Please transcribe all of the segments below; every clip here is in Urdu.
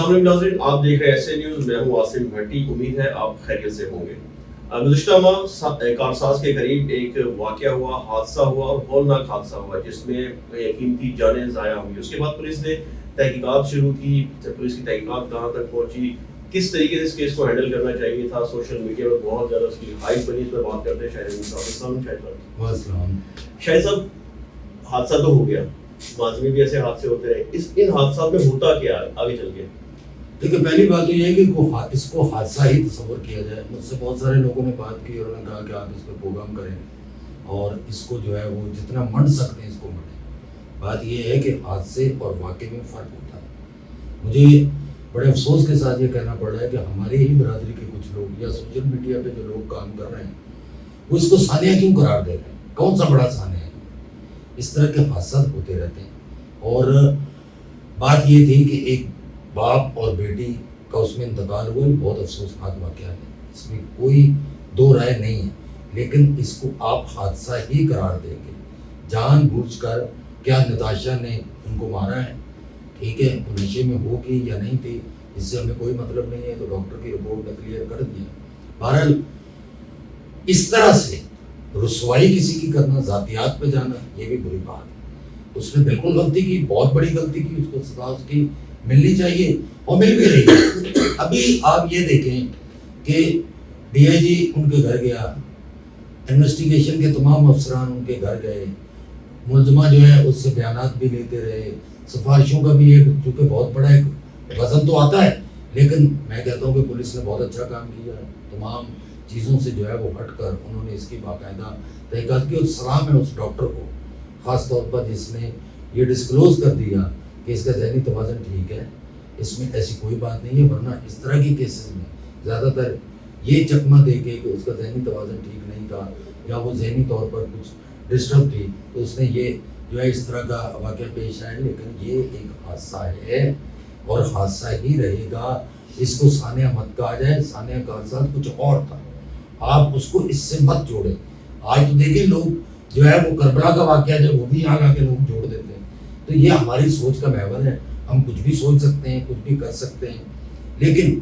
السلام علیکم ناظرین، آپ دیکھ رہے ہیں ایس اے نیوز، میں ہوں عاصم بھٹی، امید ہے آپ خیریت سے ہوں گے۔ گزشتہ ماہ کارساز کے قریب ایک واقعہ ہوا، حادثہ ہوا اور ہولناک حادثہ ہوا جس میں قیمتی جانیں ضائع ہوئی۔ اس کے بعد پولیس نے تحقیقات شروع کی۔ پولیس کی تحقیقات کہاں تک پہنچی، کس طریقے سے اس کیس کو ہینڈل کرنا چاہیے تھا، سوشل میڈیا پر بہت زیادہ اس کی ہائپ بنی، اس پر بات کرتے ہیں۔ شاہد صاحب، حادثہ تو ہو گیا، ماضی میں بھی ایسے حادثے ہوتے رہے، ان حادثات میں ہوتا کیا ہے آگے چل کے؟ دیکھیں، پہلی بات تو یہ ہے کہ اس کو حادثہ ہی تصور کیا جائے۔ مجھ سے بہت سارے لوگوں نے بات کی اور انہوں نے کہا کہ آپ اس پہ پروگرام کریں اور اس کو جو ہے وہ جتنا منڈ سکتے ہیں اس کو منڈیں۔ بات یہ ہے کہ حادثے اور واقعے میں فرق ہوتا ہے۔ مجھے بڑے افسوس کے ساتھ یہ کہنا پڑ رہا ہے کہ ہمارے ہی برادری کے کچھ لوگ یا سوشل میڈیا پہ جو لوگ کام کر رہے ہیں وہ اس کو سانحہ کیوں قرار دے رہے ہیں؟ کون سا بڑا سانحہ ہے؟ اس طرح کے حادثات ہوتے رہتے ہیں۔ اور بات یہ تھی کہ ایک باپ اور بیٹی کا اس میں انتقال ہوا، بہت افسوسناک واقعہ ہے، اس میں کوئی دو رائے نہیں ہے، لیکن اس کو آپ حادثہ ہی قرار دیں گے۔ جان بوجھ کر کیا نتاشا نے ان کو مارا ہے، ٹھیک ہے، وہ نشے میں ہوگی یا نہیں تھی اس سے ہمیں کوئی مطلب نہیں ہے، تو ڈاکٹر کی رپورٹ نے کلیئر کر دیا۔ بہرحال اس طرح سے رسوائی کسی کی کرنا، ذاتیات پہ جانا، یہ بھی بری بات ہے۔ اس نے بالکل غلطی کی، بہت بڑی غلطی کی، اس کو سزا اس کی ملنی چاہیے اور مل بھی رہی ہے۔ ابھی آپ یہ دیکھیں کہ ڈی آئی جی ان کے گھر گیا، انویسٹیگیشن کے تمام افسران ان کے گھر گئے، ملزمہ جو ہے اس سے بیانات بھی لیتے رہے، سفارشوں کا بھی ایک چونکہ بہت بڑا ایک وزن تو آتا ہے، لیکن میں کہتا ہوں کہ پولیس نے بہت اچھا کام کیا ہے۔ تمام چیزوں سے جو ہے وہ ہٹ کر انہوں نے اس کی باقاعدہ تحقیقات کی، اور سلام ہے اس ڈاکٹر کو خاص طور پر جس نے یہ ڈسکلوز کر دیا کہ اس کا ذہنی توازن ٹھیک ہے، اس میں ایسی کوئی بات نہیں ہے، ورنہ اس طرح کی کیسز میں زیادہ تر یہ چکمہ دے کے کہ اس کا ذہنی توازن ٹھیک نہیں تھا یا وہ ذہنی طور پر کچھ ڈسٹرب تھی، تو اس نے یہ جو ہے اس طرح کا واقعہ پیش آئے۔ لیکن یہ ایک حادثہ ہے اور حادثہ ہی رہے گا، اس کو سانحہ مت کہا جائے۔ سانحہ کا حادثہ کچھ اور تھا، آپ اس کو اس سے مت جوڑیں۔ آج تو دیکھیں لوگ جو ہے وہ کربلا کا واقعہ جو وہ بھی یہاں آ کے لوگ جوڑ دیتے ہیں، تو یہ ہماری سوچ کا محور ہے۔ ہم کچھ بھی سوچ سکتے ہیں، کچھ بھی کر سکتے ہیں، لیکن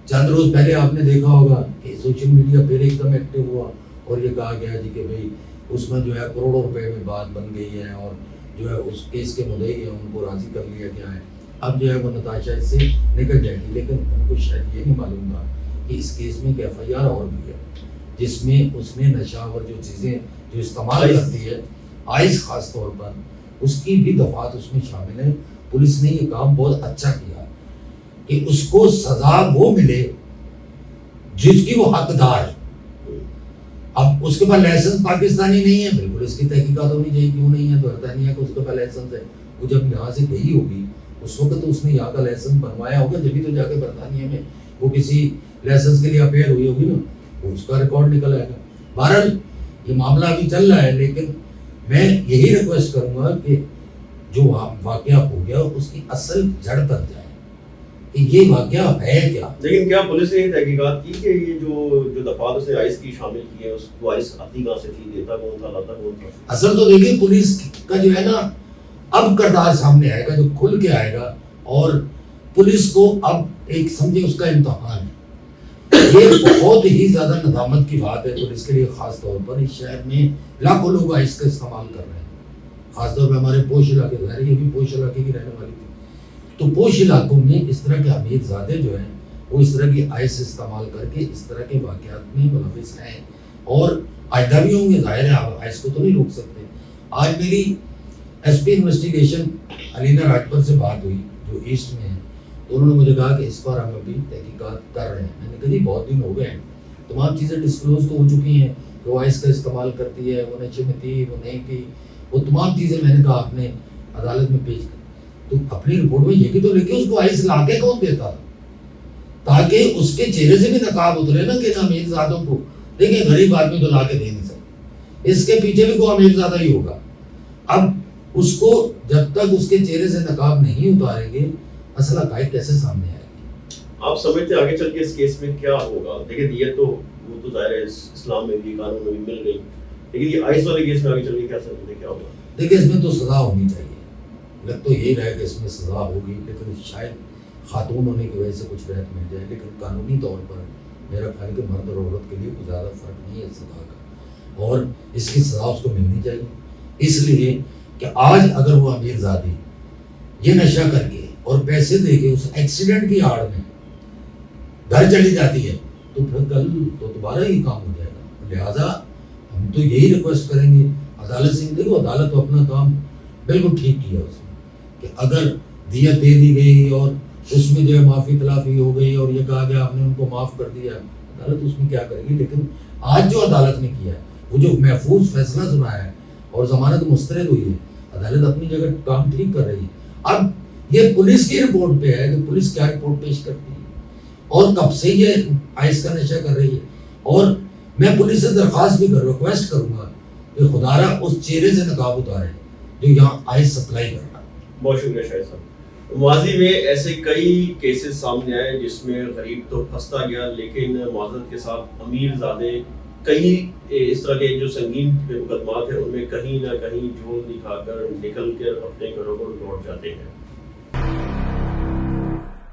چند روز پہلے آپ نے دیکھا ہوگا کہ سوشل میڈیا پھر ایک دم ایکٹیو ہوا اور یہ کہا گیا جی کہ بھئی اس میں جو ہے کروڑوں روپے میں بات بن گئی ہے اور جو ہے اس کیس کے مدعی ہیں ان کو راضی کر لیا گیا ہے، اب جو ہے وہ نتاشا اس سے نکل جائے گی۔ لیکن ان کو شاید یہ نہیں معلوم تھا کہ اس کیس میں ایک ایف آئی آر اور بھی ہے جس میں اس نے نشہ اور جو چیزیں جو استعمال کرتی ہے، آئس خاص طور پر، اس کی بھی دفعات اس میں شامل ہیں۔ پولیس نے یہ کام بہت اچھا کیا کہ اس کو سزا وہ ملے جس کی وہ حقدار ہے۔ اب اس کے پاس لائسنس پاکستانی نہیں ہے، بالکل اس کی تحقیقات ہونی چاہیے کیوں نہیں ہے، تو ہوتا نہیں ہے کہ اس کے پاس لائسنس ہے۔ وہ جب یہاں سے گئی ہوگی اس وقت تو اس نے یہاں کا لائسنس بنوایا ہوگا، جبھی تو جا کے برطانیہ میں وہ کسی لائسنس کے لیے اپیئر ہوئی ہوگی نا، وہ اس کا ریکارڈ نکل آئے گا۔ بہرحال یہ معاملہ ابھی چل رہا ہے، لیکن میں یہی ریکویسٹ کروں گا کہ جو واقعہ ہو گیا اس کی اصل جڑ تک جائے کہ یہ واقعہ ہے کیا۔ لیکن کیا پولیس نے تحقیقات کی کہ یہ جو دفعات اس نے آئس کی شامل کی ہے، اس کو آئس آتی کہاں سے تھی، دیتا کون تھا، لاتا کون تھا؟ اصل تو دیکھیے پولیس کا جو ہے نا اب کردار سامنے آئے گا، جو کھل کے آئے گا، اور پولیس کو اب ایک سمجھے اس کا امتحان ہے۔ یہ بہت ہی زیادہ ندامت کی بات ہے پولیس کے لیے، خاص طور پر اس شہر میں لاکھوں لوگ آئس کا استعمال کر رہے ہیں، خاص طور پر ہمارے پوش علاقے، ظاہر یہ بھی پوش علاقے کی رہنے والی تھی، تو پوش علاقوں میں اس طرح کے امیر زادے جو ہیں وہ اس طرح کی آئس استعمال کر کے اس طرح کے واقعات میں ملوث ہیں، اور آئندہ بھی ہوں گے، ظاہر ہے آپ آئس کو تو نہیں روک سکتے۔ آج میری ایس پی انویسٹیگیشن علینا راجپت سے بات ہوئی جو ایسٹ میں ہے، تو انہوں نے مجھے کہا کہ اس پر ہم ابھی تحقیقات کر رہے ہیں۔ میں نے کہا جی بہت دن ہو گئے ہیں، تمام چیزیں ڈسکلوز تو ہو چکی ہیں، وہ آئس کا استعمال کرتی ہے، وہ نشے میں تھی، وہ نہیں تھی، وہ تمام چیزیں میں نے کہا آپ نے عدالت میں پیش کر، تو اپنی رپورٹ میں یہ بھی تو لکھے اس کو آئس لا کے کون دیتا تاکہ اس کے چہرے سے بھی نقاب اترے نا کہ امیر زادوں کو دیکھیں غریب آدمی تو لا کے دے نہیں سکتے، اس کے پیچھے بھی کوئی امیر زادہ ہی ہوگا۔ اب اس کو جب تک اس کے چہرے سے نقاب نہیں اتاریں گے اصل حقائق کیسے سامنے آئے گی؟ آپ سمجھتے آگے چل کے اس کیس میں کیا ہوگا؟ دیکھیں دیت تو وہ تو ظاہر ہے اسلام میں بھی قانون میں بھی مل گئی، لیکن یہ آئس والے کیس میں آگے چل کے کیا سمجھتے کیا ہوگا؟ دیکھیں اس میں تو سزا ہونی چاہیے، لگ تو یہی رہے کہ اس میں سزا ہوگی، لیکن شاید خاتون ہونے کی وجہ سے کچھ رعایت مل جائے، لیکن قانونی طور پر میرا خیال ہے کہ مرد اور عورت کے لیے کوئی زیادہ فرق نہیں ہے سزا کا، اور اس کی سزا اس کو ملنی چاہیے، اس لیے کہ آج اگر وہ امیر زادی یہ نشہ کر کے اور پیسے دے کے اس ایکسیڈنٹ کی آڑ میں گھر چلی جاتی ہے تو پھر کل تو دوبارہ ہی کام ہو جائے گا. لہٰذا ہم تو یہی ریکویسٹ کریں گے عدالت سے، دیکھو عدالت تو اپنا کام بالکل ٹھیک کیا اس نے کہ اگر دیت دے دی گئی اور اس میں جو ہے معافی تلافی ہو گئی اور یہ کہا گیا ہم نے ان کو معاف کر دیا، عدالت اس میں کیا کرے گی. لیکن آج جو عدالت نے کیا ہے وہ جو محفوظ فیصلہ سنایا ہے اور ضمانت مسترد ہوئی ہے، عدالت اپنی جگہ کام ٹھیک کر رہی ہے. اب یہ پولیس کی رپورٹ پہ ہے کہ پولیس کیا رپورٹ پیش کرتی ہے اور کب سے یہ آئس کا نشہ کر رہی ہے. اور میں پولیس سے درخواست بھی ریکویسٹ کروں گا کہ خدا را اس چہرے سے نقاب اتارے جو یہاں آئس سپلائی کر رہا ہے. بہت شکریہ شاہد صاحب. ماضی میں ایسے کئی کیسز سامنے آئے جس میں غریب تو پھنستا گیا، لیکن معذرت کے ساتھ امیر زادے کئی اس طرح کے جو سنگین مقدمات ہیں ان میں کہیں نہ کہیں جھول دکھا کر نکل کر اپنے گھروں کو لوٹ جاتے ہیں.